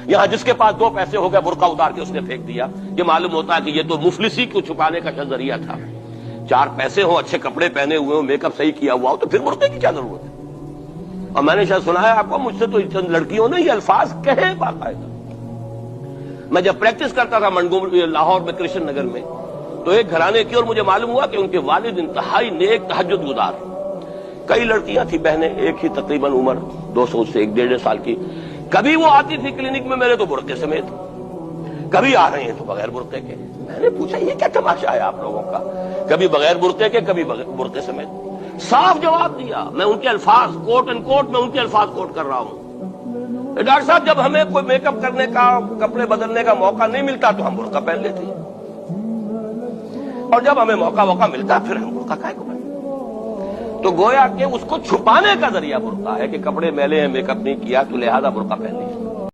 यहां जिसके पास 2 पैसे हो गए बुर्का उतार के उसने फेंक दिया। ये मालूम होता है कि ये तो मुफलिसी को छुपाने का जरिया था। 4 पैसे हो, अच्छे कपड़े पहने हुए हो, मेकअप सही किया हुआ हो, तो फिर बुर्के की क्या जरूरत है? और मैंने शायद सुना है आपको, मुझसे तो चंद लड़कियों ने ये अल्फाज कहे बाकायदा। मैं जब प्रैक्टिस करता था लाहौर में कृष्ण नगर में, तो एक घराने की, और मुझे मालूम हुआ कि उनके वालिद इंतहाई नेक तहज्जुद गुजार। कई लड़कियां थी, बहनें, एक ही तकरीबन उम्र 200 से 1-1.5 साल की। कभी वो आती थी क्लिनिक में मेरे तो बुर्के समेत, कभी आ रहे हैं तो बगैर बुर्के के। मैंने पूछा ये क्या तमाशा है आप लोगों का, कभी बगैर बुर्के के, कभी बुर्के समेत। साफ जवाब दिया। मैं उनके अल्फाज कोट एंड कोट में उनके अल्फाज कोट कर रहा हूं। डॉक्टर साहब, जब हमें कोई मेकअप करने का, कपड़े बदलने का मौका नहीं मिलता तो हम बुर्का पहन लेते हैं, और जब हमें मौका मिलता फिर हम बुर्का काहे को पहनते। तो गोया कि उसको छुपाने का जरिया बुर्का है कि कपड़े मैले हैं, मेकअप नहीं किया, तो लिहाजा बुर्का पहन लिया।